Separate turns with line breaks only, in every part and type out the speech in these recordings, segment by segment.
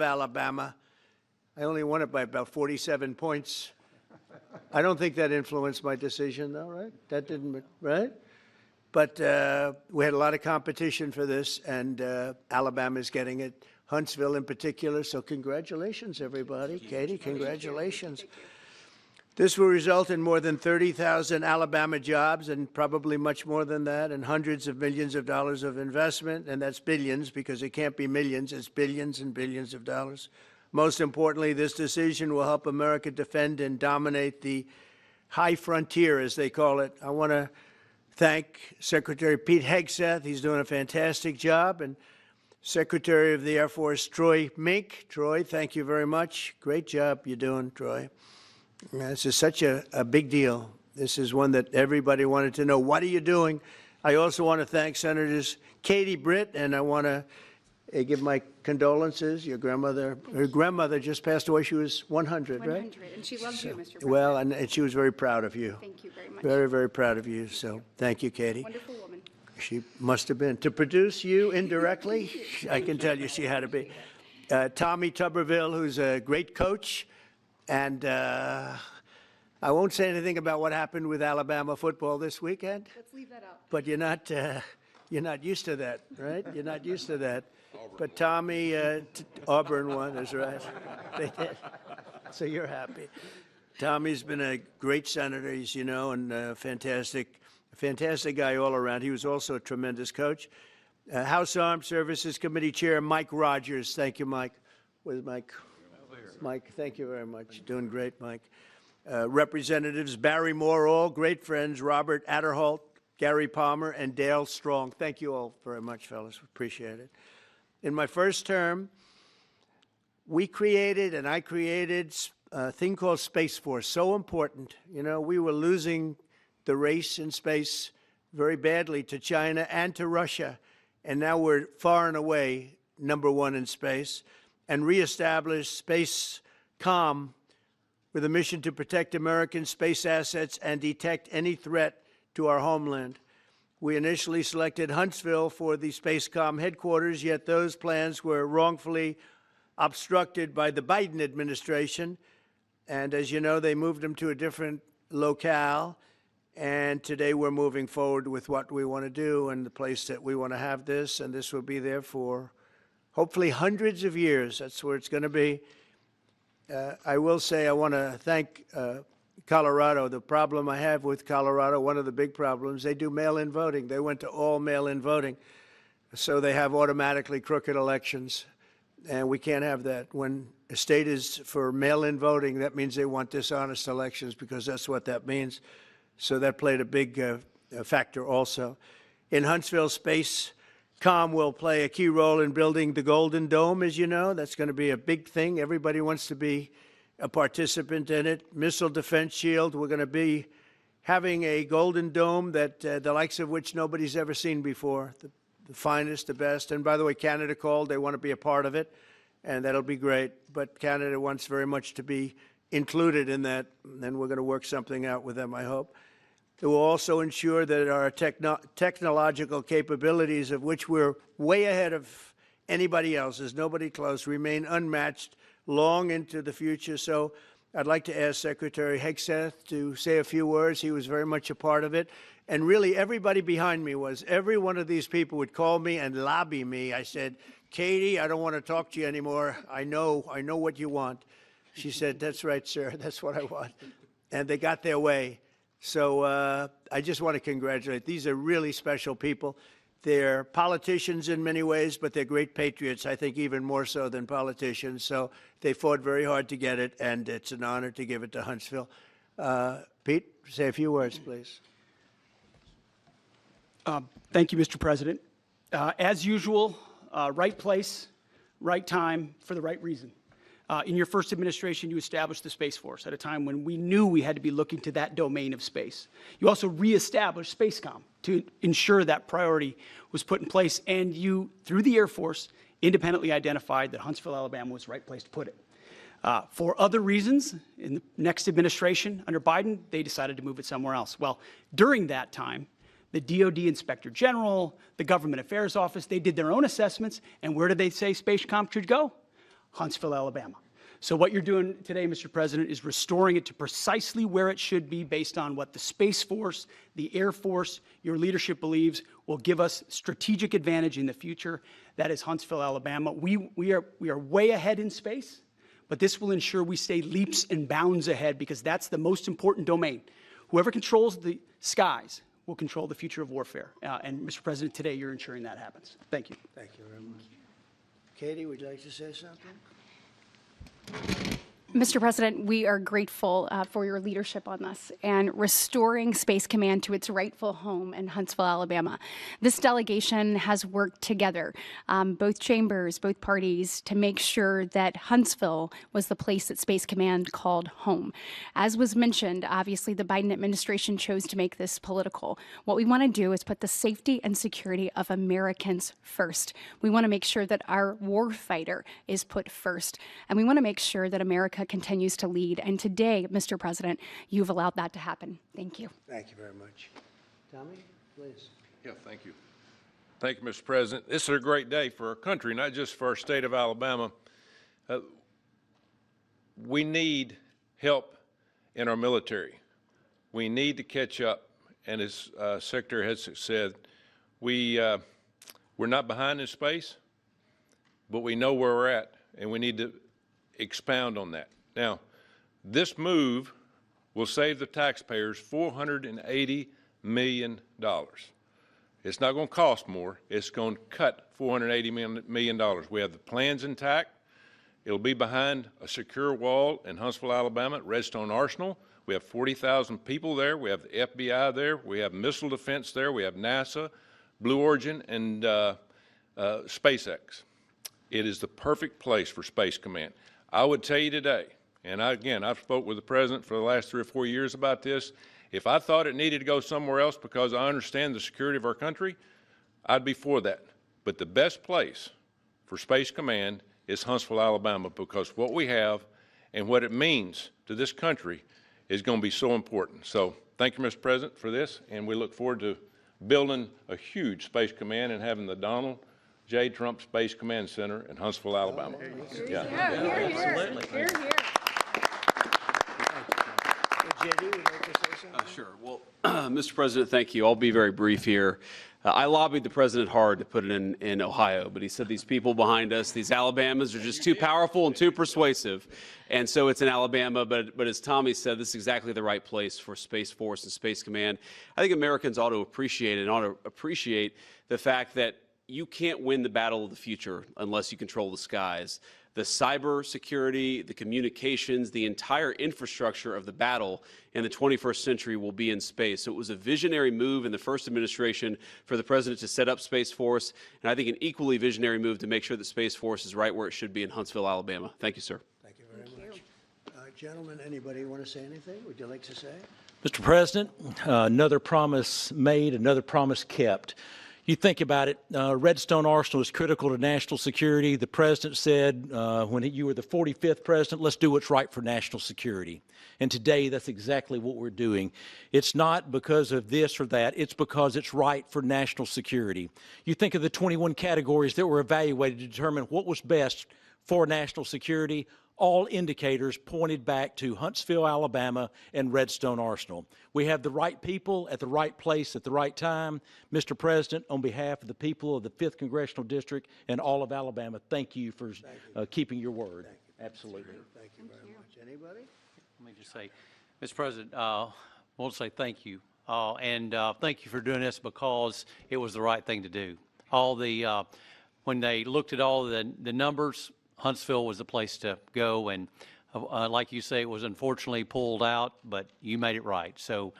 Alabama. I only won it by about 47 points. I don't think that influenced my decision, though, right? That didn't, right? But we had a lot of competition for this, and Alabama's getting it. Huntsville in particular, so congratulations, everybody. Katie, congratulations. This will result in more than 30,000 Alabama jobs and probably much more than that, and hundreds of millions of dollars of investment, and that's billions because it can't be millions, it's billions and billions of dollars. Most importantly, this decision will help America defend and dominate the high frontier, as they call it. I want to thank Secretary Pete Hegseth. He's doing a fantastic job, and Secretary of the Air Force Troy Mink. Troy, thank you very much. Great job you're doing, Troy. This is such a big deal. This is one that everybody wanted to know. What are you doing? I also want to thank Senators Katie Britt, and I want to give my condolences. Your grandmother, her grandmother just passed away. She was 100, right?
100, and she loves you, Mr. President.
Well, and she was very proud of you.
Thank you very much.
Very, very proud of you. So thank you, Katie.
Wonderful woman.
She must have been. To produce you indirectly, I can tell you she had to be. Tommy Tuberville, who's a great coach. And I won't say anything about what happened with Alabama football this weekend.
Let's leave that out.
But you're not used to that, right? You're not used to that. But Tommy, Auburn won, that's right. They did. So you're happy. Tommy's been a great senator, as you know, and a fantastic guy all around. He was also a tremendous coach. House Armed Services Committee Chair Mike Rogers. Thank you, Mike. Where's Mike? Mike, thank you very much. Doing great, Mike. Representatives Barry Moore, all great friends, Robert Adderholt, Gary Palmer, and Dale Strong. Thank you all very much, fellas. Appreciate it. In my first term, I created a thing called SPACEFORCE, so important. You know, we were losing the race in space very badly to China and to Russia, and now we're far and away #1 in space, and reestablished SPACECOM with a mission to protect American space assets and detect any threat to our homeland. We initially selected Huntsville for the SPACECOM headquarters, yet those plans were wrongfully obstructed by the Biden administration. And as you know, they moved them to a different locale. And today we're moving forward with what we want to do and the place that we want to have this. And this will be there for hopefully hundreds of years. That's where it's going to be. I will say I want to thank Colorado. The problem I have with Colorado, one of the big problems, they do mail-in voting. They went to all mail-in voting. So they have automatically crooked elections. And we can't have that. When a state is for mail-in voting, that means they want dishonest elections because that's what that means. So that played a big factor also. In Huntsville, SPACECOM will play a key role in building the Golden Dome, as you know. That's going to be a big thing. Everybody wants to be a participant in it. Missile Defense Shield, we're going to be having a Golden Dome that the likes of which nobody's ever seen before. The finest, the best. And by the way, Canada called. They want to be a part of it, and that'll be great. But Canada wants very much to be included in that, and we're going to work something out with them, I hope. It will also ensure that our technological capabilities, of which we're way ahead of anybody else, there's nobody close, remain unmatched long into the future. So I'd like to ask Secretary Hegseth to say a few words. He was very much a part of it. And really, everybody behind me was. Every one of these people would call me and lobby me. I said, Katie, I don't want to talk to you anymore. I know what you want. She said, that's right, sir. That's what I want. And they got their way. So I just want to congratulate. These are really special people. They're politicians in many ways, but they're great patriots, I think even more so than politicians. So they fought very hard to get it, and it's an honor to give it to Huntsville. Pete, say a few words, please.
Thank you, Mr. President. As usual, right place, right time, for the right reason. In your first administration, you established the Space Force at a time when we knew we had to be looking to that domain of space. You also reestablished SPACECOM to ensure that priority was put in place, and you, through the Air Force, independently identified that Huntsville, Alabama was the right place to put it. For other reasons, in the next administration under Biden, they decided to move it somewhere else. Well, during that time, the DOD Inspector General, the Government Affairs Office, they did their own assessments, and where did they say SPACECOM should go? Huntsville, Alabama. So what you're doing today, Mr. President, is restoring it to precisely where it should be based on what the Space Force, the Air Force, your leadership believes will give us strategic advantage in the future. That is Huntsville, Alabama. We are way ahead in space, but this will ensure we stay leaps and bounds ahead because that's the most important domain. Whoever controls the skies will control the future of warfare. And Mr. President, today you're ensuring that happens. Thank you.
Thank you very much. Katie, would you like to say something?
Mr. President, we are grateful for your leadership on this and restoring Space Command to its rightful home in Huntsville, Alabama. This delegation has worked together, both chambers, both parties, to make sure that Huntsville was the place that Space Command called home. As was mentioned, obviously the Biden administration chose to make this political. What we want to do is put the safety and security of Americans first. We want to make sure that our war fighter is put first, and we want to make sure that America continues to lead. And today, Mr. President, you've allowed that to happen. Thank you.
Thank you very much. Tommy, please.
Yeah, thank you. Thank you, Mr. President. This is a great day for our country, not just for our state of Alabama. We need help in our military. We need to catch up. And as Secretary has said, we're not behind in space, but we know where we're at, and we need to expound on that. Now, this move will save the taxpayers $480 million. It's not going to cost more. It's going to cut $480 million. We have the plans intact. It'll be behind a secure wall in Huntsville, Alabama, at Redstone Arsenal. We have 40,000 people there. We have the FBI there. We have missile defense there. We have NASA, Blue Origin, and SpaceX. It is the perfect place for Space Command. I would tell you today, and I've spoke with the President for the last 3 or 4 years about this, if I thought it needed to go somewhere else because I understand the security of our country, I'd be for that. But the best place for Space Command is Huntsville, Alabama, because what we have and what it means to this country is going to be so important. So thank you, Mr. President, for this, and we look forward to building a huge Space Command and having the Donald J. Trump Space Command Center in Huntsville, Alabama.
Here.
JD, would you like to say something?
Sure. Well, Mr. President, thank you. I'll be very brief here. I lobbied the president hard to put it in Ohio, but he said these people behind us, these Alabamas, are just too powerful and too persuasive. And so it's in Alabama, but as Tommy said, this is exactly the right place for Space Force and Space Command. I think Americans ought to appreciate the fact that you can't win the battle of the future unless you control the skies. The cyber security, the communications, the entire infrastructure of the battle in the 21st century will be in space. So it was a visionary move in the first administration for the president to set up Space Force, and I think an equally visionary move to make sure that Space Force is right where it should be in Huntsville, Alabama. Thank you, sir.
Thank you very much. Gentlemen, anybody want to say anything? Would you like to say?
Mr. President, another promise made, another promise kept. You think about it, Redstone Arsenal is critical to national security. The president said when you were the 45th president, let's do what's right for national security. And today, that's exactly what we're doing. It's not because of this or that. It's because it's right for national security. You think of the 21 categories that were evaluated to determine what was best for national security. All indicators pointed back to Huntsville, Alabama, and Redstone Arsenal. We have the right people at the right place at the right time. Mr. President, on behalf of the people of the 5th Congressional District and all of Alabama, thank you for keeping your word. Absolutely.
Thank you very much. Anybody?
Let me just say, Mr. President, I want to say thank you. And thank you for doing this because it was the right thing to do. When they looked at all the numbers, Huntsville was the place to go, and like you say, it was unfortunately pulled out, but you made it right. So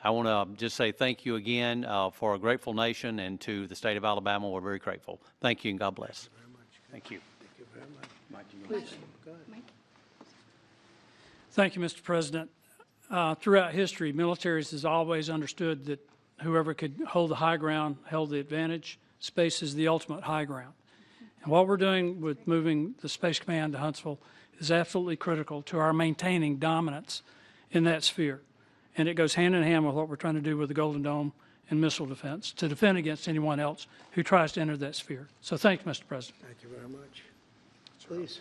I want to just say thank you again for a grateful nation, and to the state of Alabama, we're very grateful. Thank you, and God bless. Thank you.
Thank you very much. Please, go ahead.
Mike?
Thank you, Mr. President. Throughout history, militaries has always understood that whoever could hold the high ground held the advantage. Space is the ultimate high ground. And what we're doing with moving the Space Command to Huntsville is absolutely critical to our maintaining dominance in that sphere. And it goes hand in hand with what we're trying to do with the Golden Dome and missile defense to defend against anyone else who tries to enter that sphere. So thank you, Mr. President.
Thank you very much. Please,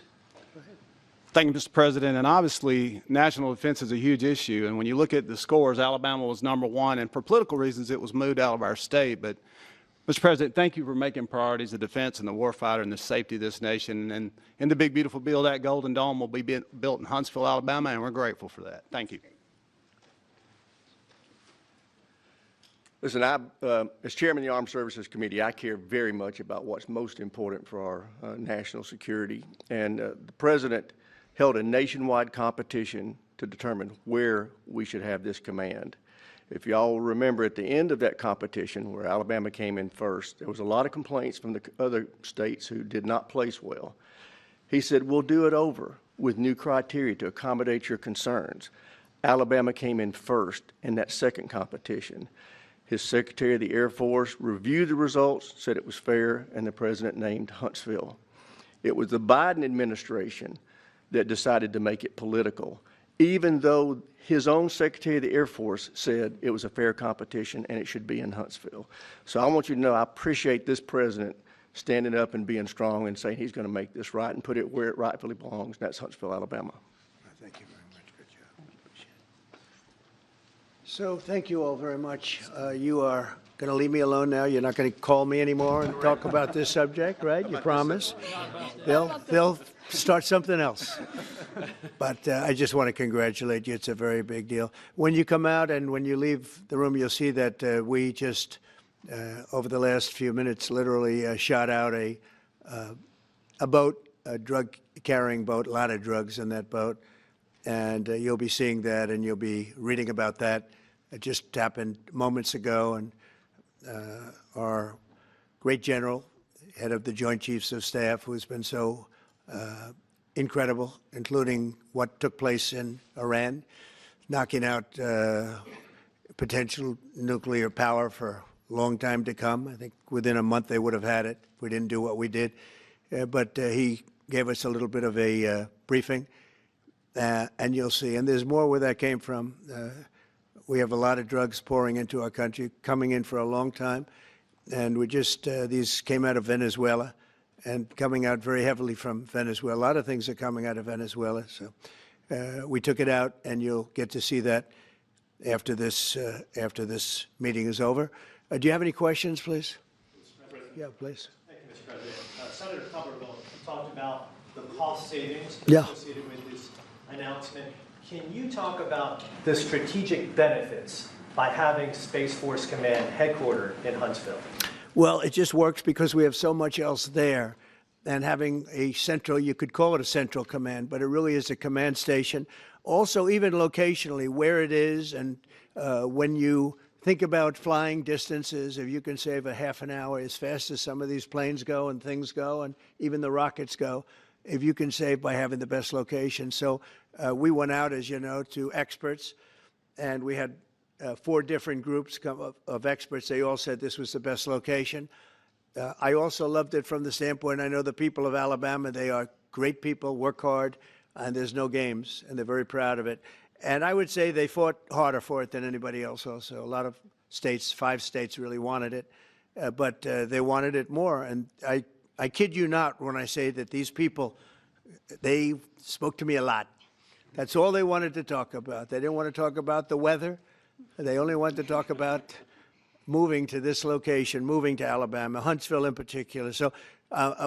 Thank you, Mr. President. And obviously, national defense is a huge issue. And when you look at the scores, Alabama was #1. And for political reasons, it was moved out of our state. But, Mr. President, thank you for making priorities the defense and the warfighter and the safety of this nation. And in the big, beautiful bill, that Golden Dome will be built in Huntsville, Alabama, and we're grateful for that. Thank you.
Listen, as chairman of the Armed Services Committee, I care very much about what's most important for our national security. And the President held a nationwide competition to determine where we should have this command. If y'all remember, at the end of that competition, where Alabama came in first, there was a lot of complaints from the other states who did not place well. He said, we'll do it over with new criteria to accommodate your concerns. Alabama came in first in that second competition. His Secretary of the Air Force reviewed the results, said it was fair, and the President named Huntsville. It was the Biden administration that decided to make it political, even though his own Secretary of the Air Force said it was a fair competition and it should be in Huntsville. So I want you to know I appreciate this President standing up and being strong and saying he's going to make this right and put it where it rightfully belongs, and that's Huntsville, Alabama.
Thank you very much. Good job. Appreciate it. So thank you all very much. You are going to leave me alone now? You're not going to call me anymore and talk about this subject, right? You promise? They'll start something else. But I just want to congratulate you. It's a very big deal. When you come out and when you leave the room, you'll see that we just, over the last few minutes, literally shot out a boat, a drug-carrying boat, a lot of drugs in that boat. And you'll be seeing that and you'll be reading about that. It just happened moments ago. And our great general, head of the Joint Chiefs of Staff, who's been so incredible, including what took place in Iran, knocking out potential nuclear power for a long time to come. I think within a month they would have had it if we didn't do what we did. But he gave us a little bit of a briefing, and you'll see. And there's more where that came from. We have a lot of drugs pouring into our country, coming in for a long time. And we just, these came out of Venezuela and coming out very heavily from Venezuela. A lot of things are coming out of Venezuela. So we took it out, and you'll get to see that after this meeting is over. Do you have any questions, please? Yeah, please.
Thank you, Mr. President. Senator Cumberville talked about the cost savings associated with this announcement. Can you talk about the strategic benefits by having Space Force Command headquartered in Huntsville?
Well, it just works because we have so much else there. And having a central, you could call it a central command, but it really is a command station. Also, even locationally, where it is, and when you think about flying distances, if you can save a half an hour as fast as some of these planes go and things go, and even the rockets go, if you can save by having the best location. So we went out, as you know, to experts, and we had 4 different groups of experts. They all said this was the best location. I also loved it from the standpoint, I know the people of Alabama, they are great people, work hard, and there's no games, and they're very proud of it. And I would say they fought harder for it than anybody else also. A lot of states, 5 states really wanted it, but they wanted it more. And I kid you not when I say that these people, they spoke to me a lot. That's all they wanted to talk about. They didn't want to talk about the weather. They only wanted to talk about moving to this location, moving to Alabama, Huntsville in particular. So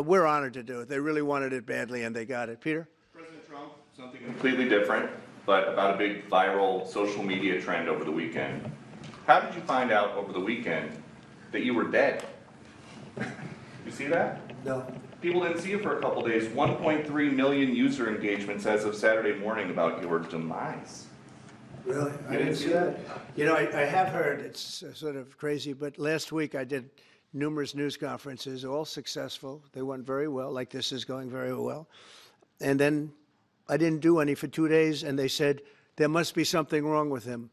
we're honored to do it. They really wanted it badly, and they got it. Peter?
President Trump, something completely different, but about a big viral social media trend over the weekend. How did you find out over the weekend that you were dead? You see that?
No.
People didn't see it for a couple days. 1.3 million user engagements as of Saturday morning about your demise.
Really? I didn't see that. You know, I have heard, it's sort of crazy, but last week I did numerous news conferences, all successful. They went very well, like this is going very well. And then I didn't do any for 2 days, and they said, there must be something wrong with him.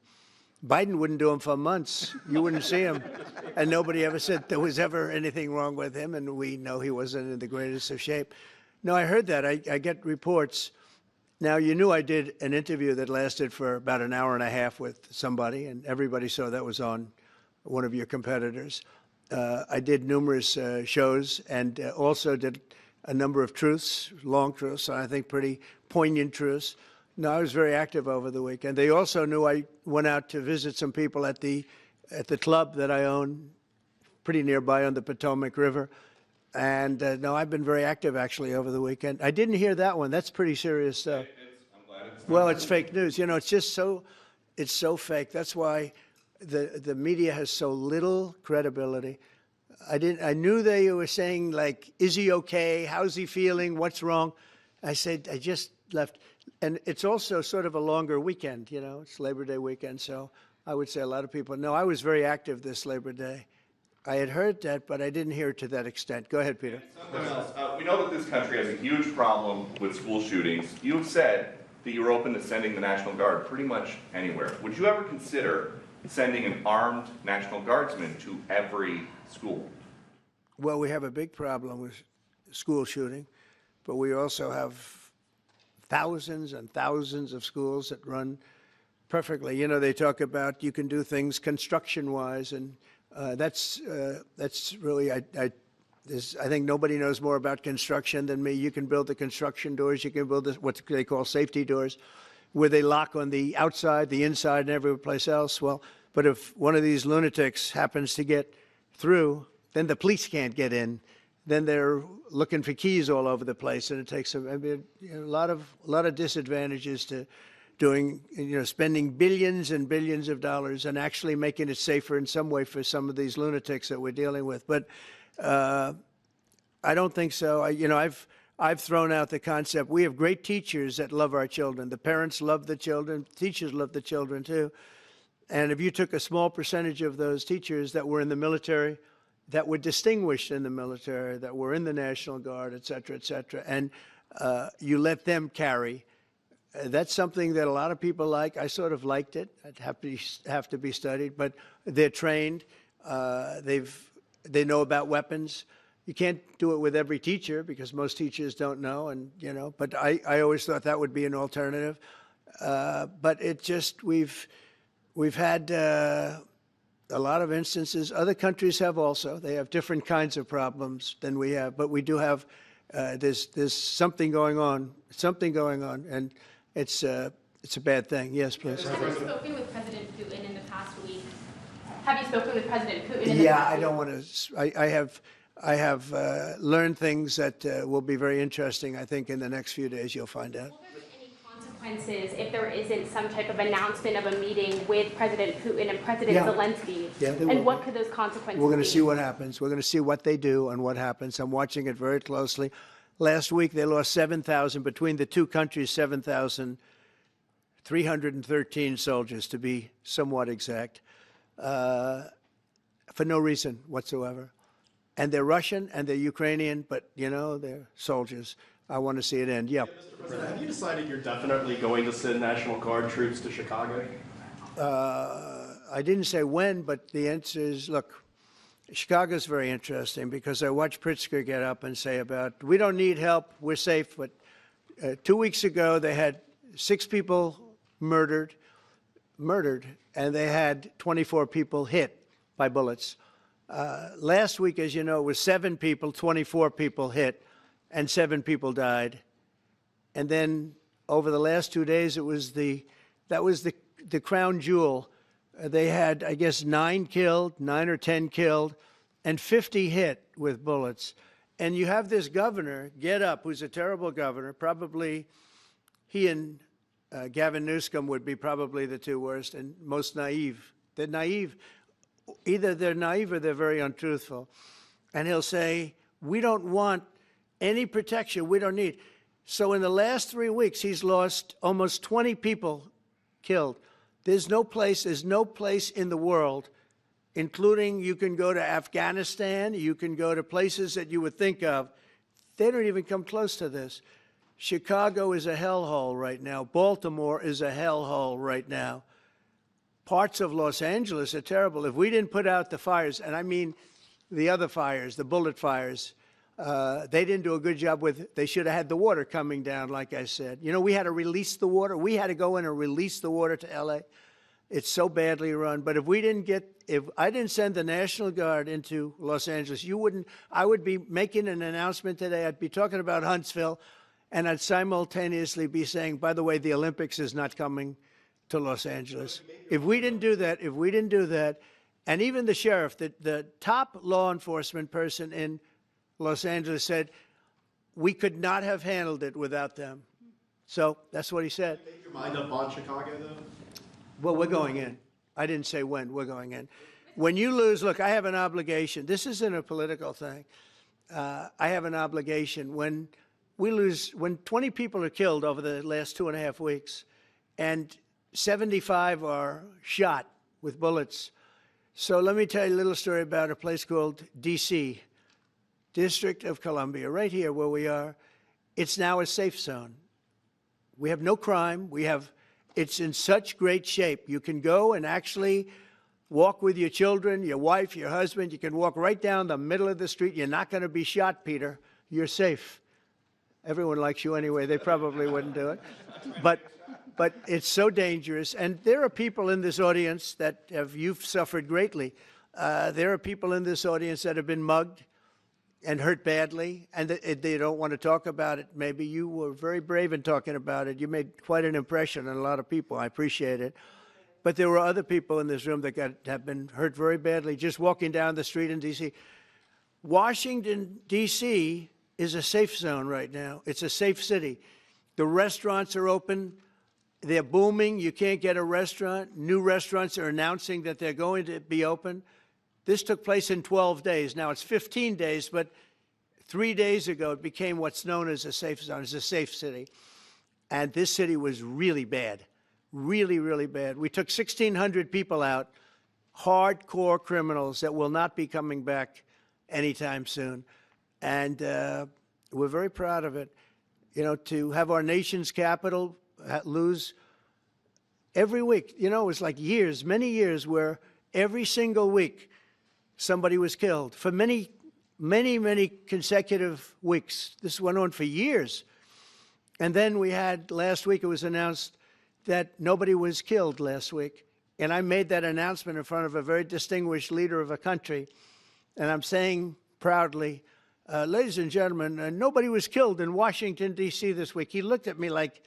Biden wouldn't do them for months. You wouldn't see him. And nobody ever said there was ever anything wrong with him, and we know he wasn't in the greatest of shape. No, I heard that. I get reports. Now, you knew I did an interview that lasted for about an hour and a half with somebody, and everybody saw that was on one of your competitors. I did numerous shows and also did a number of truths, long truths, and I think pretty poignant truths. No, I was very active over the weekend. They also knew I went out to visit some people at the club that I own, pretty nearby on the Potomac River. And no, I've been very active actually over the weekend. I didn't hear that one. That's pretty serious stuff.
I'm glad it's
Well, it's fake news. You know, it's just it's so fake. That's why the media has so little credibility. I knew they were saying, like, is he okay? How's he feeling? What's wrong? I said, I just left. And it's also sort of a longer weekend, you know, it's Labor Day weekend. So I would say a lot of people, no, I was very active this Labor Day. I had heard that, but I didn't hear it to that extent. Go ahead, Peter.
We know that this country has a huge problem with school shootings. You have said that you're open to sending the National Guard pretty much anywhere. Would you ever consider sending an armed National Guardsman to every school?
Well, we have a big problem with school shooting, but we also have thousands and thousands of schools that run perfectly. You know, they talk about you can do things construction-wise, and that's really, I think nobody knows more about construction than me. You can build the construction doors. You can build what they call safety doors, where they lock on the outside, the inside, and every place else. Well, but if one of these lunatics happens to get through, then the police can't get in. Then they're looking for keys all over the place, and it takes a lot of disadvantages to doing, you know, spending billions and billions of dollars and actually making it safer in some way for some of these lunatics that we're dealing with. But I don't think so. I've thrown out the concept. We have great teachers that love our children. The parents love the children. Teachers love the children too. And if you took a small percentage of those teachers that were in the military, that were distinguished in the military, that were in the National Guard, et cetera, and you let them carry, that's something that a lot of people like. I sort of liked it. It'd have to be studied, but they're trained. They know about weapons. You can't do it with every teacher because most teachers don't know, and you know. But I always thought that would be an alternative. But it just we've had a lot of instances. Other countries have also. They have different kinds of problems than we have, but we do have. There's something going on. And it's a bad thing. Yes, please.
Have you spoken with President Putin in the past week? Have you spoken with President Putin in the past
Yeah, I
week?
don't want to. I have learned things that will be very interesting. I think in the next few days you'll find out.
Will there be any consequences if there isn't some type of announcement of a meeting with President Putin and President Zelensky?
Yeah, there will
and
be.
what could those consequences be?
We're going to see what happens. We're going to see what they do and what happens. I'm watching it very closely. Last week, they lost 7,000, between the two countries, 7,313 soldiers, to be somewhat exact, for no reason whatsoever. And they're Russian and they're Ukrainian, but, you know, they're soldiers. I want to see it end. Yeah.
Mr. President, have you decided you're definitely going to send National Guard troops to Chicago?
I didn't say when, but the answer is, look, Chicago's very interesting because I watched Pritzker get up and say about, we don't need help, we're safe. But 2 weeks ago, they had 6 people murdered, and they had 24 people hit by bullets. Last week, as you know, it was 7 people, 24 people hit, and 7 people died. And then over the last 2 days, that was the crown jewel. They had, I guess, 9 or 10 killed, and 50 hit with bullets. And you have this governor get up, who's a terrible governor. Probably he and Gavin Newsom would be probably the 2 worst and most naive. They're naive. Either they're naive or they're very untruthful. And he'll say, we don't want any protection. We don't need. So in the last 3 weeks, he's lost almost 20 people killed. There's no place in the world, including you can go to Afghanistan, you can go to places that you would think of. They don't even come close to this. Chicago is a hellhole right now. Baltimore is a hellhole right now. Parts of Los Angeles are terrible. If we didn't put out the fires, and I mean the other fires, the bullet fires, they didn't do a good job with, they should have had the water coming down, like I said. You know, we had to release the water. We had to go in and release the water to L.A. It's so badly run. But if I didn't send the National Guard into Los Angeles, I would be making an announcement today. I'd be talking about Huntsville, and I'd simultaneously be saying, by the way, the Olympics is not coming to Los Angeles. If we didn't do that, and even the sheriff, the top law enforcement person in Los Angeles said, we could not have handled it without them. So that's what he said.
Make your mind up on Chicago, though?
Well, we're going in. I didn't say when. We're going in. When you lose, look, I have an obligation. This isn't a political thing. I have an obligation. When we lose, when 20 people are killed over the last 2.5 weeks, and 75 are shot with bullets. So let me tell you a little story about a place called D.C., District of Columbia, right here where we are. It's now a safe zone. We have no crime. It's in such great shape. You can go and actually walk with your children, your wife, your husband. You can walk right down the middle of the street. You're not going to be shot, Peter. You're safe. Everyone likes you anyway. They probably wouldn't do it. But it's so dangerous. And there are people in this audience that you've suffered greatly. There are people in this audience that have been mugged and hurt badly, and they don't want to talk about it. Maybe you were very brave in talking about it. You made quite an impression on a lot of people. I appreciate it. But there were other people in this room that have been hurt very badly just walking down the street in D.C. Washington, D.C. is a safe zone right now. It's a safe city. The restaurants are open. They're booming. You can't get a restaurant. New restaurants are announcing that they're going to be open. This took place in 12 days. Now it's 15 days, but 3 days ago it became what's known as a safe zone. It's a safe city. And this city was really bad, really, really bad. We took 1,600 people out, hardcore criminals that will not be coming back anytime soon. And we're very proud of it. You know, to have our nation's capital lose every week. You know, it was like years, many years, where every single week somebody was killed for many, many, many consecutive weeks. This went on for years. And then we had, last week it was announced that nobody was killed last week. And I made that announcement in front of a very distinguished leader of a country. And I'm saying proudly, ladies and gentlemen, nobody was killed in Washington, D.C. this week. He looked at me like,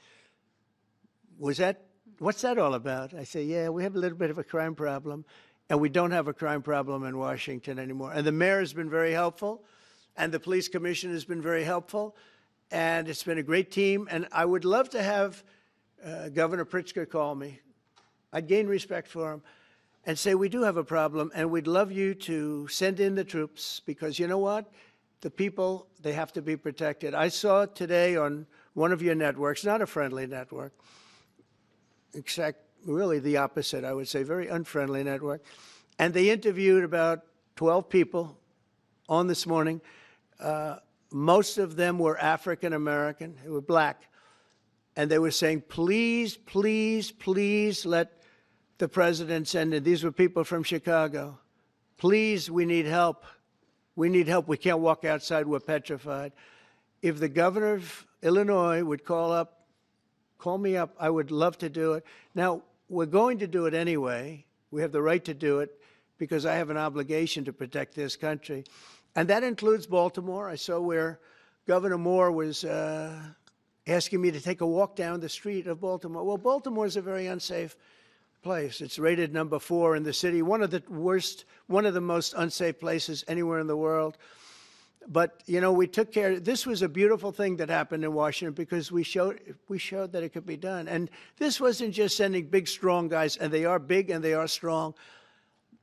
what's that all about? I say, yeah, we have a little bit of a crime problem. And we don't have a crime problem in Washington anymore. And the mayor has been very helpful, and the police commission has been very helpful, and it's been a great team. And I would love to have Governor Pritzker call me. I'd gain respect for him and say, we do have a problem, and we'd love you to send in the troops, because you know what? The people, they have to be protected. I saw today on one of your networks, not a friendly network, except really the opposite, I would say, very unfriendly network. And they interviewed about 12 people on this morning. Most of them were African American, they were black. And they were saying, please, please, please let the president send in. These were people from Chicago. Please, we need help. We need help. We can't walk outside. We're petrified. If the governor of Illinois would call me up, I would love to do it. Now, we're going to do it anyway. We have the right to do it because I have an obligation to protect this country. And that includes Baltimore. I saw where Governor Moore was asking me to take a walk down the street of Baltimore. Well, Baltimore is a very unsafe place. It's rated number 4 in the city, one of the most unsafe places anywhere in the world. But, you know, we took care. This was a beautiful thing that happened in Washington because we showed that it could be done. And this wasn't just sending big, strong guys, and they are big and they are strong.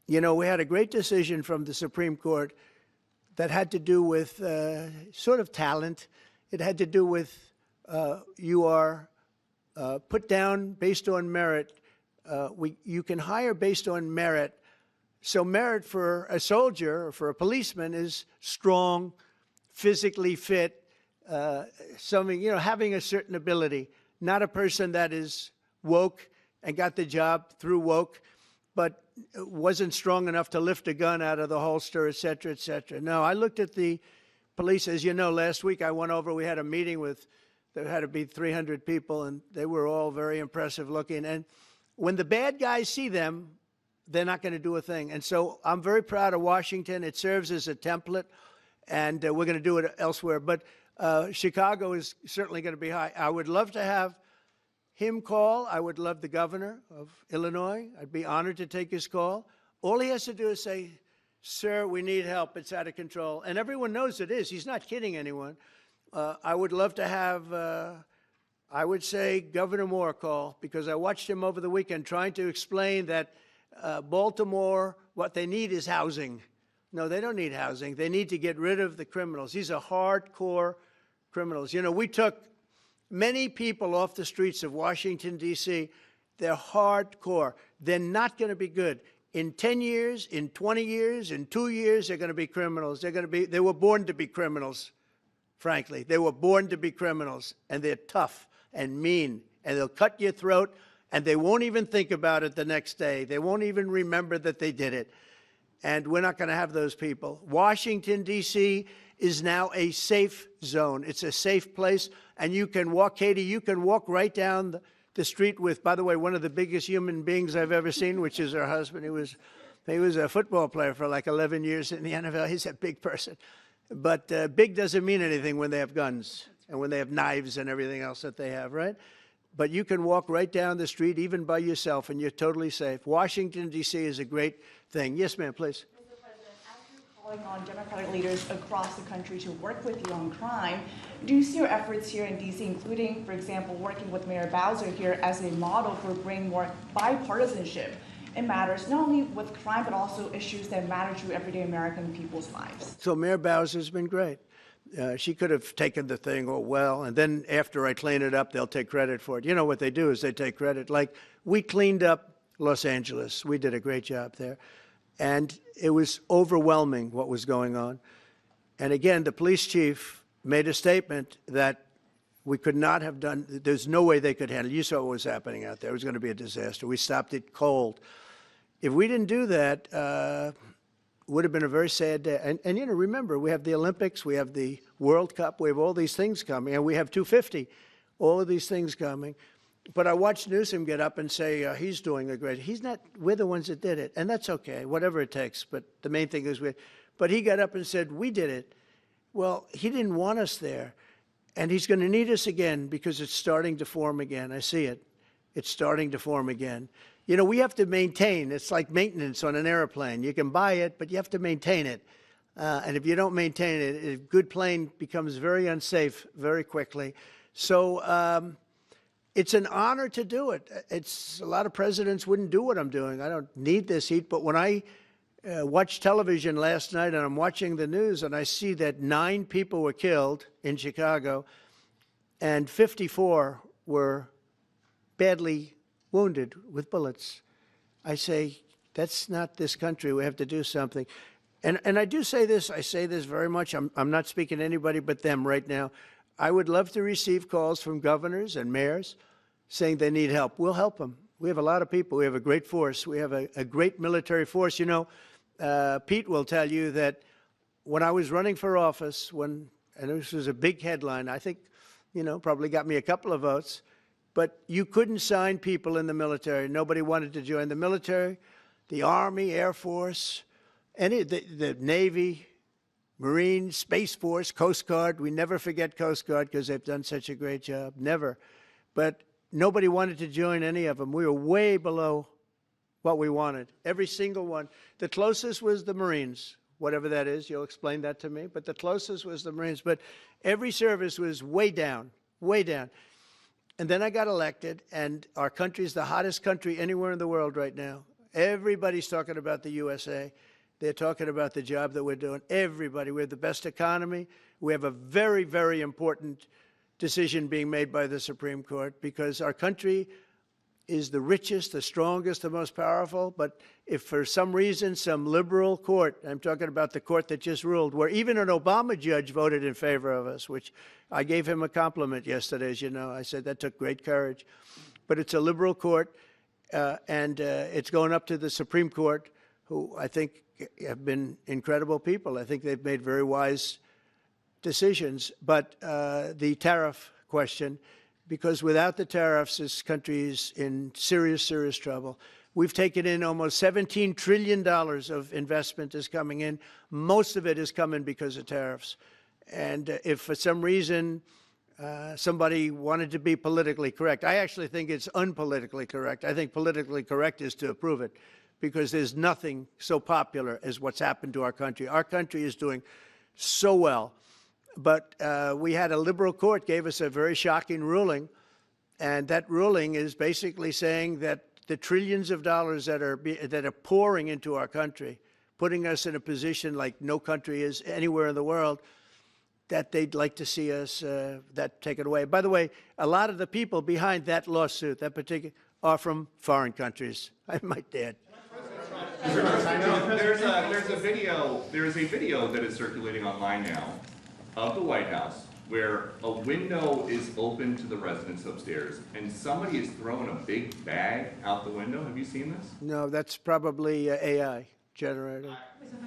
You know, we had a great decision from the Supreme Court that had to do with sort of talent. It had to do with you are put down based on merit. You can hire based on merit. So merit for a soldier or for a policeman is strong, physically fit, having a certain ability, not a person that is woke and got the job through woke, but wasn't strong enough to lift a gun out of the holster, et cetera, et cetera. No, I looked at the police. As you know, last week I went over, we had a meeting with, there had to be 300 people, and they were all very impressive looking. And when the bad guys see them, they're not going to do a thing. And so I'm very proud of Washington. It serves as a template, and we're going to do it elsewhere. But Chicago is certainly going to be high. I would love to have him call. I would love the governor of Illinois. I'd be honored to take his call. All he has to do is say, sir, we need help. It's out of control. And everyone knows it is. He's not kidding anyone. I would love to have, I would say, Governor Moore call, because I watched him over the weekend trying to explain that Baltimore, what they need is housing. No, they don't need housing. They need to get rid of the criminals. These are hardcore criminals. You know, we took many people off the streets of Washington, D.C. They're hardcore. They're not going to be good. In 10 years, in 20 years, in 2 years, they're going to be criminals. They were born to be criminals, frankly. They were born to be criminals, and they're tough and mean, and they'll cut your throat, and they won't even think about it the next day. They won't even remember that they did it. And we're not going to have those people. Washington, D.C. is now a safe zone. It's a safe place, and you can walk, Katie, you can walk right down the street with, by the way, one of the biggest human beings I've ever seen, which is her husband. He was a football player for like 11 years in the NFL. He's a big person. But big doesn't mean anything when they have guns and when they have knives and everything else that they have, right? But you can walk right down the street, even by yourself, and you're totally safe. Washington, D.C. is a great thing. Yes, ma'am, please.
Mr. President, as you're calling on Democratic leaders across the country to work with you on crime, do you see your efforts here in D.C., including, for example, working with Mayor Bowser here as a model for bringing more bipartisanship in matters not only with crime, but also issues that matter to everyday American people's lives?
So Mayor Bowser's been great. She could have taken the thing, oh, well, and then after I clean it up, they'll take credit for it. You know what they do is they take credit. Like, we cleaned up Los Angeles. We did a great job there. And it was overwhelming what was going on. And again, the police chief made a statement that we could not have done, there's no way they could handle it. You saw what was happening out there. It was going to be a disaster. We stopped it cold. If we didn't do that, would have been a very sad day. And you know, remember, we have the Olympics, we have the World Cup, we have all these things coming, and we have 250, all of these things coming. But I watched Newsom get up and say he's doing a great, he's not, we're the ones that did it, and that's okay, whatever it takes, but the main thing is but he got up and said, we did it. Well, he didn't want us there, and he's going to need us again because it's starting to form again. I see it. It's starting to form again. You know, we have to maintain. It's like maintenance on an airplane. You can buy it, but you have to maintain it. And if you don't maintain it, a good plane becomes very unsafe very quickly. So it's an honor to do it. A lot of presidents wouldn't do what I'm doing. I don't need this heat. But when I watched television last night and I'm watching the news and I see that 9 people were killed in Chicago and 54 were badly wounded with bullets, I say, that's not this country. We have to do something. And I do say this, I say this very much. I'm not speaking to anybody but them right now. I would love to receive calls from governors and mayors saying they need help. We'll help them. We have a lot of people. We have a great force. We have a great military force. You know, Pete will tell you that when I was running for office, and this was a big headline, I think, you know, probably got me a couple of votes, but you couldn't sign people in the military. Nobody wanted to join the military, the Army, Air Force, the Navy, Marines, Space Force, Coast Guard. We never forget Coast Guard because they've done such a great job. Never. But nobody wanted to join any of them. We were way below what we wanted. Every single one. The closest was the Marines, whatever that is. You'll explain that to me. But the closest was the Marines. But every service was way down, way down. And then I got elected, and our country's the hottest country anywhere in the world right now. Everybody's talking about the USA. They're talking about the job that we're doing. Everybody. We have the best economy. We have a very, very important decision being made by the Supreme Court because our country is the richest, the strongest, the most powerful. But if for some reason some liberal court, I'm talking about the court that just ruled, where even an Obama judge voted in favor of us, which I gave him a compliment yesterday, as you know. I said that took great courage. But it's a liberal court, and it's going up to the Supreme Court, who I think have been incredible people. I think they've made very wise decisions. But the tariff question, because without the tariffs, this country is in serious, serious trouble. We've taken in almost $17 trillion of investment is coming in. Most of it is coming because of tariffs. And if for some reason somebody wanted to be politically correct, I actually think it's unpolitically correct. I think politically correct is to approve it, because there's nothing so popular as what's happened to our country. Our country is doing so well. But we had a liberal court gave us a very shocking ruling, and that ruling is basically saying that the trillions of dollars that are pouring into our country, putting us in a position like no country is anywhere in the world, that they'd like to see us that taken away. By the way, a lot of the people behind that lawsuit, that particular, are from foreign countries, I might add.
There's a video that is circulating online now of the White House where a window is open to the residents upstairs and somebody is throwing a big bag out the window. Have you seen this?
No, that's probably AI generated.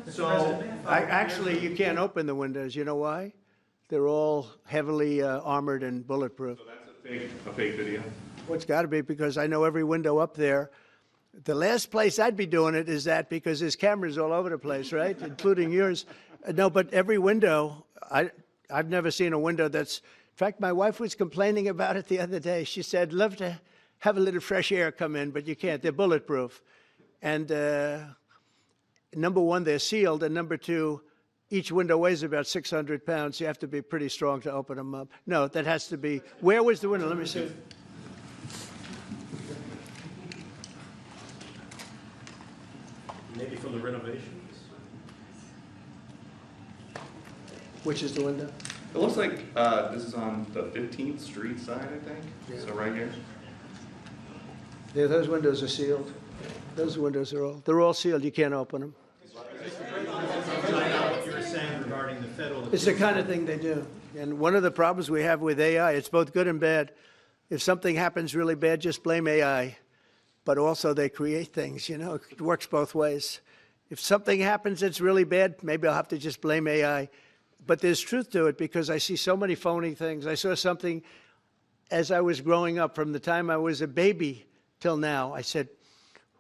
So
Actually, you can't open the windows. You know why? They're all heavily armored and bulletproof.
So that's a fake video?
Well, it's got to be, because I know every window up there. The last place I'd be doing it is that, because there's cameras all over the place, right, including yours. No, but every window, I've never seen a window that's, in fact, my wife was complaining about it the other day. She said, love to have a little fresh air come in, but you can't. They're bulletproof. And number one, they're sealed, and number two, each window weighs about 600 pounds. You have to be pretty strong to open them up. No, that has to be, where was the window? Let me see.
Maybe from the renovations?
Which is the window?
It looks like this is on the 15th Street side, I think.
Yeah.
So right here.
Yeah, those windows are sealed. Those windows are they're all sealed. You can't open them.
What you were saying regarding the federal.
It's the kind of thing they do. And one of the problems we have with AI, it's both good and bad. If something happens really bad, just blame AI. But also they create things, you know, it works both ways. If something happens that's really bad, maybe I'll have to just blame AI. But there's truth to it, because I see so many phony things. I saw something as I was growing up, from the time I was a baby till now. I said,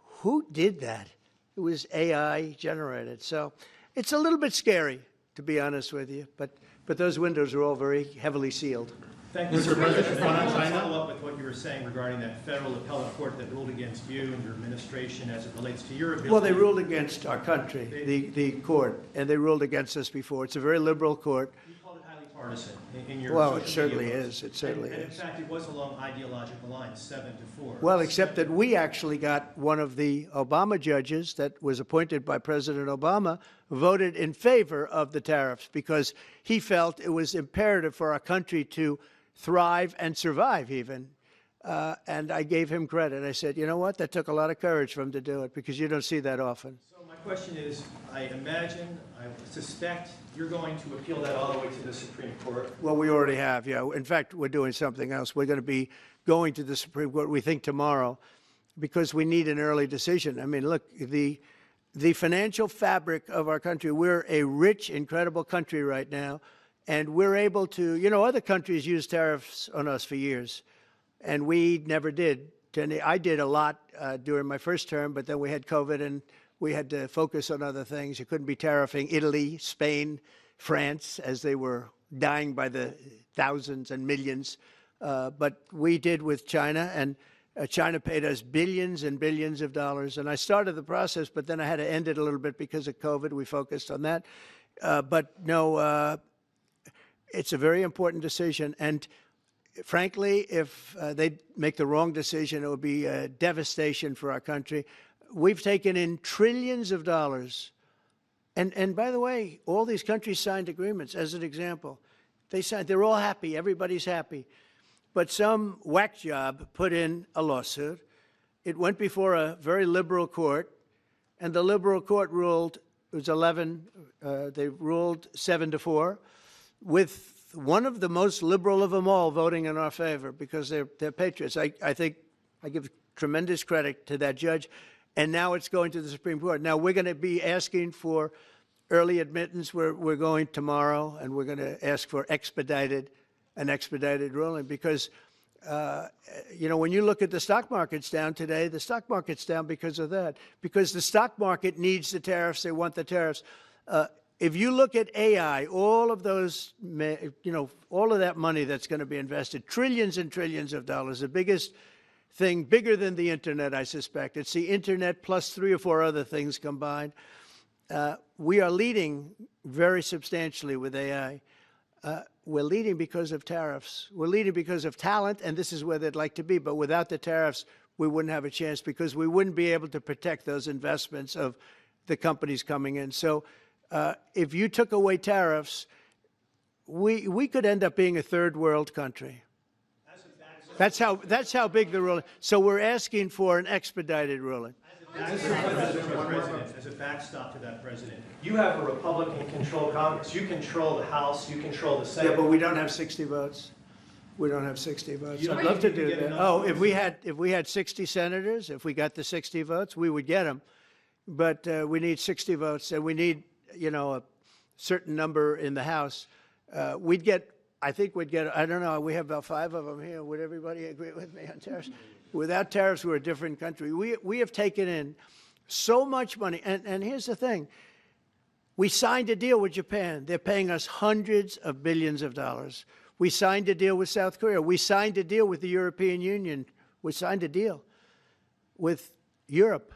who did that? It was AI generated. So it's a little bit scary, to be honest with you. But those windows are all very heavily sealed.
Thank you, Mr. President. I want to follow up with what you were saying regarding that federal appellate court that ruled against you and your administration as it relates to your ability.
Well, they ruled against our country, the court, and they ruled against us before. It's a very liberal court.
You called it highly partisan in your
Well,
social
it certainly
media
is. It certainly
and in
is.
fact, it was along ideological lines, 7-4.
Well, except that we actually got one of the Obama judges that was appointed by President Obama voted in favor of the tariffs, because he felt it was imperative for our country to thrive and survive even. And I gave him credit. I said, you know what? That took a lot of courage for him to do it, because you don't see that often.
So my question is, I suspect you're going to appeal that all the way to the Supreme Court.
Well, we already have, yeah. In fact, we're doing something else. We're going to be going to the Supreme Court, we think, tomorrow, because we need an early decision. I mean, look, the financial fabric of our country, we're a rich, incredible country right now. And we're able to, you know, other countries use tariffs on us for years, and we never did. I did a lot during my first term, but then we had COVID and we had to focus on other things. You couldn't be tariffing Italy, Spain, France, as they were dying by the thousands and millions. But we did with China, and China paid us billions and billions of dollars. And I started the process, but then I had to end it a little bit because of COVID. We focused on that. But no, it's a very important decision, and frankly, if they make the wrong decision, it would be a devastation for our country. We've taken in trillions of dollars, and by the way, all these countries signed agreements. As an example, they're all happy, everybody's happy, but some whack job put in a lawsuit. It went before a very liberal court, and the liberal court ruled, it was 11, they ruled 7-4. With one of the most liberal of them all voting in our favor, because they're patriots. I think I give tremendous credit to that judge. And now it's going to the Supreme Court. Now we're going to be asking for early admittance. We're going tomorrow, and we're going to ask for an expedited ruling, because You know, when you look at the stock market's down today, the stock market's down because of that, because the stock market needs the tariffs. They want the tariffs. If you look at AI, all of those, you know, all of that money that's going to be invested, trillions and trillions of dollars, the biggest thing, bigger than the internet, I suspect. It's the internet plus 3 or 4 other things combined. We are leading very substantially with AI. We're leading because of tariffs. We're leading because of talent, and this is where they'd like to be. But without the tariffs, we wouldn't have a chance because we wouldn't be able to protect those investments of the companies coming in. So if you took away tariffs, we could end up being a third world country. That's how big the ruling. So we're asking for an expedited ruling.
As a backstop to that, President, you have a Republican-controlled Congress. You control the House. You control the Senate.
Yeah, but we don't have 60 votes. We don't have 60 votes. I'd love to do that. Oh, if we had 60 senators, if we got the 60 votes, we would get them. But we need 60 votes, and we need, you know, a certain number in the House. We'd get, I think we'd get, I don't know, we have about 5 of them here. Would everybody agree with me on tariffs? Without tariffs, we're a different country. We have taken in so much money. And here's the thing. We signed a deal with Japan. They're paying us hundreds of billions of dollars. We signed a deal with South Korea. We signed a deal with the European Union. We signed a deal with Europe.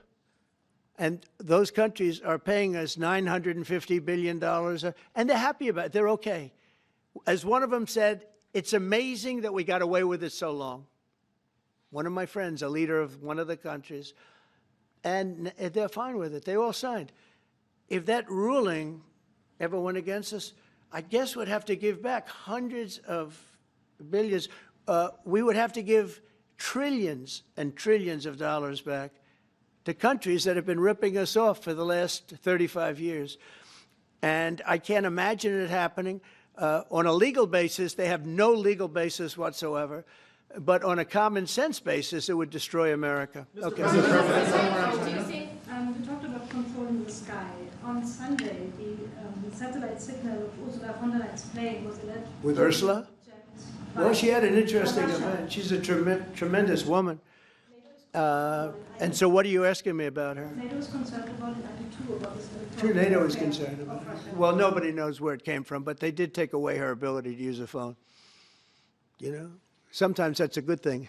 And those countries are paying us $950 billion. And they're happy about it. They're okay. As one of them said, it's amazing that we got away with it so long. One of my friends, a leader of one of the countries, and they're fine with it. They all signed. If that ruling ever went against us, I guess we'd have to give back hundreds of billions. We would have to give trillions and trillions of dollars back to countries that have been ripping us off for the last 35 years. And I can't imagine it happening. On a legal basis, they have no legal basis whatsoever. But on a common sense basis, it would destroy America. Okay.
You talked about controlling the sky. On Sunday, the satellite signal of Ursula von der Leyen's plane was alleged.
With Ursula? Well, she had an interesting event. She's a tremendous woman. And so what are you asking me about her?
NATO is concerned about it, I do too, about this.
Sure, NATO is concerned about it. Well, nobody knows where it came from, but they did take away her ability to use a phone. You know? Sometimes that's a good thing.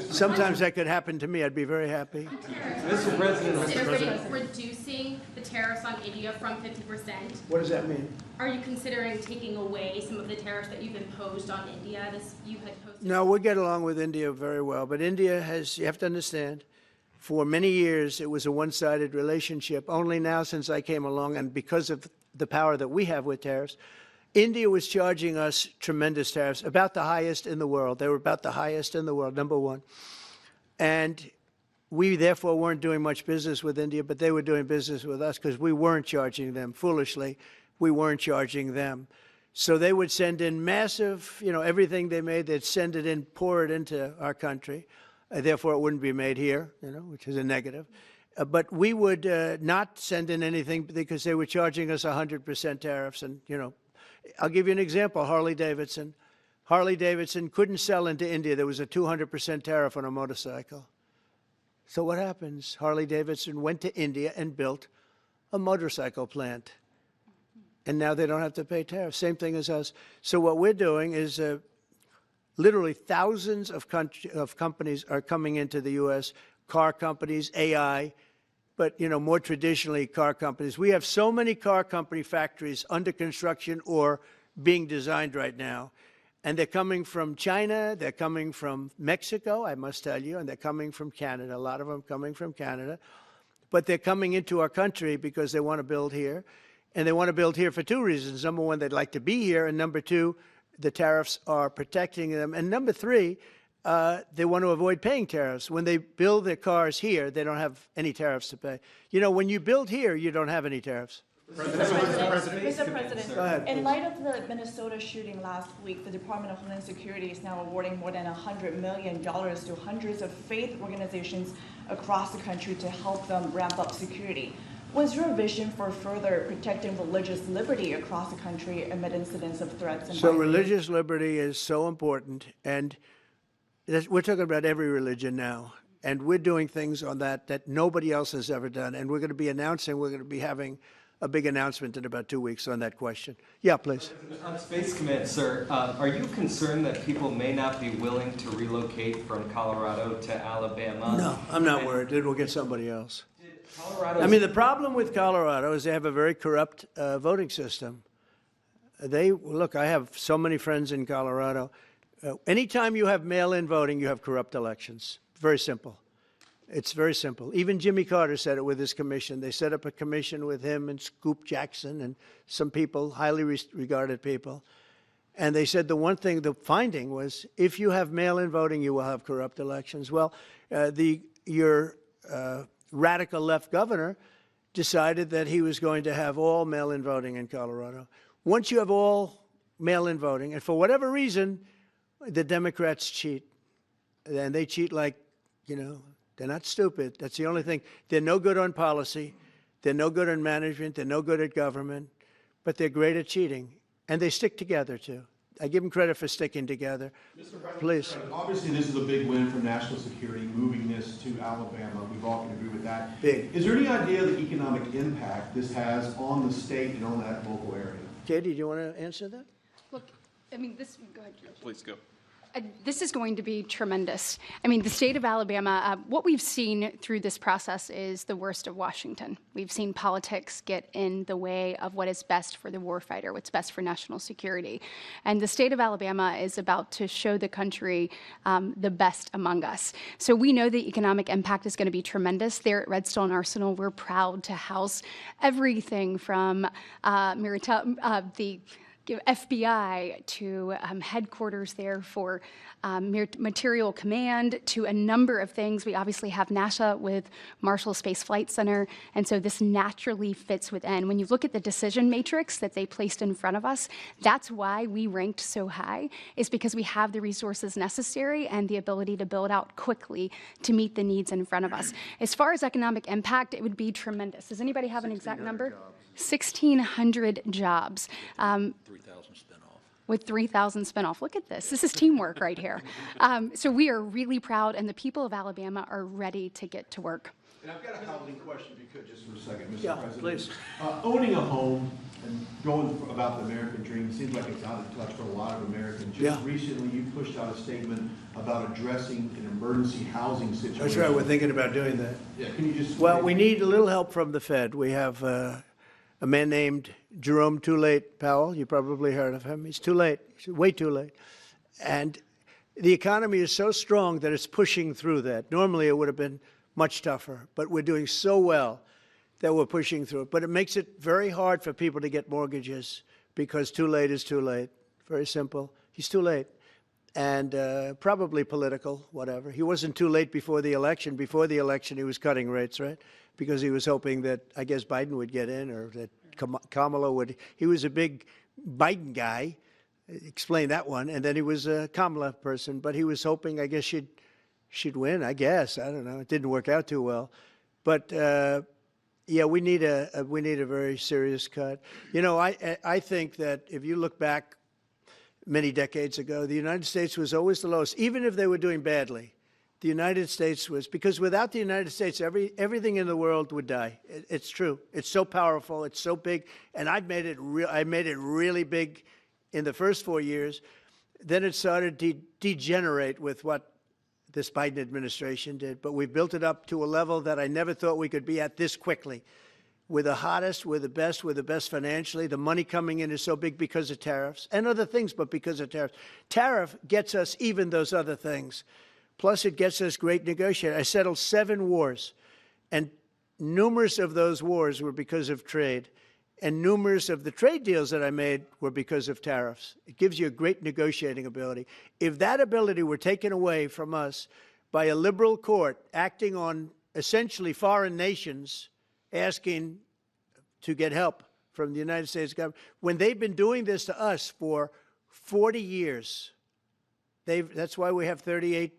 Sometimes that could happen to me. I'd be very happy.
Mr. President, reducing the tariffs on India from 50%.
What does that mean?
Are you considering taking away some of the tariffs that you've imposed on India? You had posted.
No, we get along with India very well. But India has, you have to understand, for many years it was a one-sided relationship. Only now since I came along, and because of the power that we have with tariffs, India was charging us tremendous tariffs, about the highest in the world. They were about the highest in the world, number one. And we, therefore, weren't doing much business with India, but they were doing business with us because we weren't charging them. Foolishly, we weren't charging them. So they would send in massive, you know, everything they made, they'd send it in, pour it into our country. Therefore, it wouldn't be made here, you know, which is a negative. But we would not send in anything because they were charging us 100% tariffs and, you know, I'll give you an example, Harley-Davidson. Harley-Davidson couldn't sell into India. There was a 200% tariff on a motorcycle. So what happens? Harley-Davidson went to India and built a motorcycle plant. And now they don't have to pay tariffs. Same thing as us. So what we're doing is literally thousands of companies are coming into the U.S., car companies, AI, but, you know, more traditionally, car companies. We have so many car company factories under construction or being designed right now. And they're coming from China, they're coming from Mexico, I must tell you, and they're coming from Canada, a lot of them coming from Canada. But they're coming into our country because they want to build here. And they want to build here for 2 reasons. Number one, they'd like to be here. And number 2, the tariffs are protecting them. And number 3, they want to avoid paying tariffs. When they build their cars here, they don't have any tariffs to pay. You know, when you build here, you don't have any tariffs.
Mr. President, in light of the Minnesota shooting last week, the Department of Homeland Security is now awarding more than $100 million to hundreds of faith organizations across the country to help them ramp up security. What's your vision for further protecting religious liberty across the country amid incidents of threats and
So
violence?
religious liberty is so important, and we're talking about every religion now, and we're doing things on that nobody else has ever done, and we're going to be having a big announcement in about 2 weeks on that question. Yeah, please.
On Space Command, sir, are you concerned that people may not be willing to relocate from Colorado to Alabama?
No, I'm not worried. It will get somebody else. I mean, the problem with Colorado is they have a very corrupt voting system. Look, I have so many friends in Colorado. Anytime you have mail-in voting, you have corrupt elections. Very simple. It's very simple. Even Jimmy Carter said it with his commission. They set up a commission with him and Scoop Jackson and some people, highly regarded people. And they said the finding was, if you have mail-in voting, you will have corrupt elections. Well, your radical left governor decided that he was going to have all mail-in voting in Colorado. Once you have all mail-in voting, and for whatever reason, the Democrats cheat. And they cheat like, they're not stupid. That's the only thing. They're no good on policy. They're no good on management. They're no good at government. But they're great at cheating. And they stick together, too. I give them credit for sticking together. Please.
Obviously, this is a big win for national security, moving this to Alabama. We've all can agree with that.
Big.
Is there any idea of the economic impact this has on the state and on that local area?
Katie, do you want to answer that?
Look, I mean, go ahead.
Please go.
This is going to be tremendous. I mean, the state of Alabama, what we've seen through this process is the worst of Washington. We've seen politics get in the way of what is best for the warfighter, what's best for national security. And the state of Alabama is about to show the country the best among us. So we know the economic impact is going to be tremendous. There at Redstone Arsenal, we're proud to house everything from the FBI to headquarters there for material command to a number of things. We obviously have NASA with Marshall Space Flight Center, and so this naturally fits within. When you look at the decision matrix that they placed in front of us, that's why we ranked so high, is because we have the resources necessary and the ability to build out quickly to meet the needs in front of us. As far as economic impact, it would be tremendous. Does anybody have an exact number? 1,600 jobs.
3,000 spinoff.
With 3,000 spinoff. Look at this. This is teamwork right here. So we are really proud, and the people of Alabama are ready to get to work.
And I've got a housing question, if you could, just for a second, Mr.
Yeah,
President.
please.
Owning a home and going about the American dream seems like it's out of touch for a lot of Americans. Just recently, you pushed out a statement about addressing an emergency housing situation.
That's right. We're thinking about doing that.
Yeah, can you just...
Well, we need a little help from the Fed. We have a man named Jerome Too Late Powell. You probably heard of him. He's too late. He's way too late. And the economy is so strong that it's pushing through that. Normally, it would have been much tougher, but we're doing so well that we're pushing through it. But it makes it very hard for people to get mortgages because too late is too late. Very simple. He's too late. And probably political, whatever. He wasn't too late before the election. Before the election, he was cutting rates, right? Because he was hoping that, I guess, Biden would get in or that Kamala would. He was a big Biden guy. Explain that one. And then he was a Kamala person. But he was hoping, I guess, she'd win, I guess. I don't know. It didn't work out too well. But, yeah, we need a very serious cut. You know, I think that if you look back many decades ago, the United States was always the lowest, even if they were doing badly. The United States was, because without the United States, everything in the world would die. It's true. It's so powerful. It's so big. And I made it really big in the first 4 years. Then it started to degenerate with what this Biden administration did. But we built it up to a level that I never thought we could be at this quickly. We're the hottest, we're the best financially. The money coming in is so big because of tariffs and other things, but because of tariffs. Tariff gets us even those other things. Plus, it gets us great negotiators. I settled 7 wars, and numerous of those wars were because of trade, and numerous of the trade deals that I made were because of tariffs. It gives you a great negotiating ability. If that ability were taken away from us by a liberal court acting on essentially foreign nations asking to get help from the United States government, when they've been doing this to us for 40 years, that's why we have $38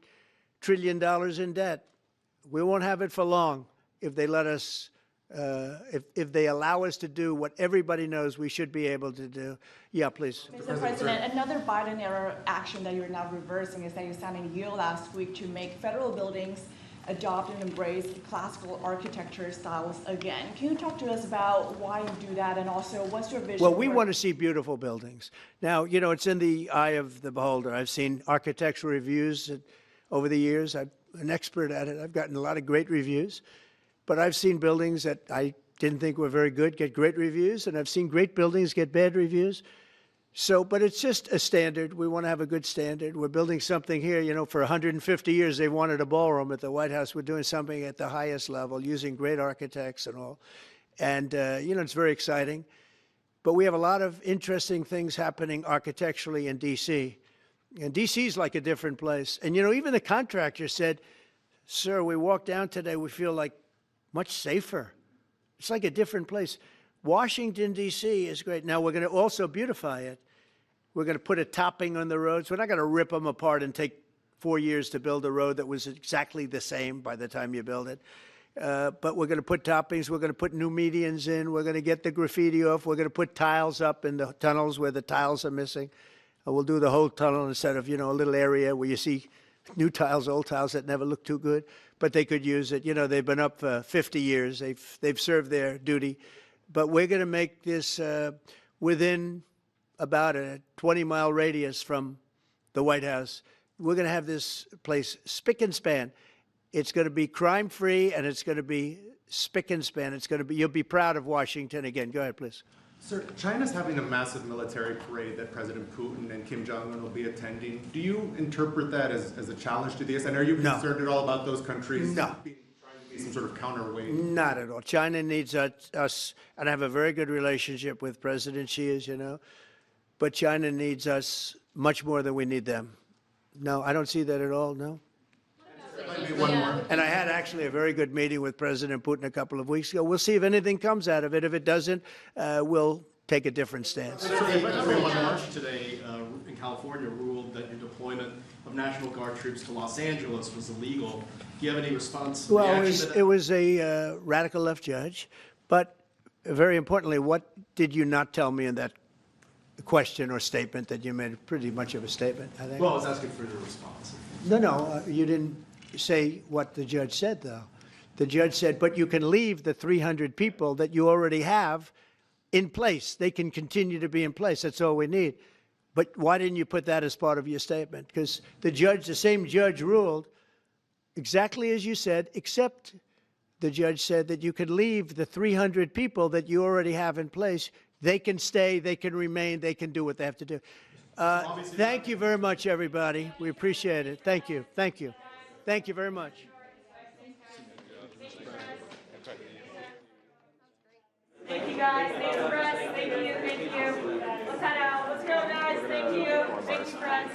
trillion in debt. We won't have it for long if they let us if they allow us to do what everybody knows we should be able to do. Yeah, please.
Mr. President, another Biden-era action that you're now reversing is that you signed a deal last week to make federal buildings adopt and embrace classical architecture styles again. Can you talk to us about why you do that, and also what's your vision?
Well, we want to see beautiful buildings. Now, you know, it's in the eye of the beholder. I've seen architectural reviews over the years. I'm an expert at it. I've gotten a lot of great reviews. But I've seen buildings that I didn't think were very good get great reviews, and I've seen great buildings get bad reviews. So, but it's just a standard. We want to have a good standard. We're building something here, you know, for 150 years they wanted a ballroom at the White House. We're doing something at the highest level using great architects and all. And, you know, it's very exciting. But we have a lot of interesting things happening architecturally in D.C. And D.C. is like a different place. And, you know, even the contractor said, sir, we walked down today, we feel like much safer. It's like a different place. Washington, D.C. is great. Now, we're going to also beautify it. We're going to put a topping on the roads. We're not going to rip them apart and take 4 years to build a road that was exactly the same by the time you build it. But we're going to put toppings. We're going to put new medians in. We're going to get the graffiti off. We're going to put tiles up in the tunnels where the tiles are missing. We'll do the whole tunnel instead of, you know, a little area where you see new tiles, old tiles that never look too good, but they could use it. You know, they've been up for 50 years. They've served their duty. But we're going to make this within about a 20-mile radius from the White House. We're going to have this place spick and span. It's going to be crime-free, and it's going to be spick and span. It's going to be, you'll be proud of Washington again. Go ahead, please.
Sir, China's having a massive military parade that President Putin and Kim Jong-un will be attending. Do you interpret that as a challenge to this? And are you concerned at all about those countries trying to be some sort of counterweight?
Not at all. China needs us, and I have a very good relationship with President Xi, as you know, but China needs us much more than we need them. No, I don't see that at all, no.
Maybe one more.
And I had actually a very good meeting with President Putin a couple of weeks ago. We'll see if anything comes out of it. If it doesn't, we'll take a different stance.
March today in California ruled that your deployment of National Guard troops to Los Angeles was illegal. Do you have any response?
Well, it was a radical left judge. But very importantly, what did you not tell me in that question or statement that you made? Pretty much of a statement, I think.
Well, I was asking for your response.
No, you didn't say what the judge said, though. The judge said, but you can leave the 300 people that you already have in place. They can continue to be in place. That's all we need. But why didn't you put that as part of your statement? Because the same judge ruled exactly as you said, except the judge said that you could leave the 300 people that you already have in place. They can stay, they can remain, they can do what they have to do. Thank you very much, everybody. We appreciate it. Thank you. Thank you. Thank you very much.
Thank you, guys. Thanks, press. Thank you. Let's head out. Let's go, guys. Thank you. Thank you, press.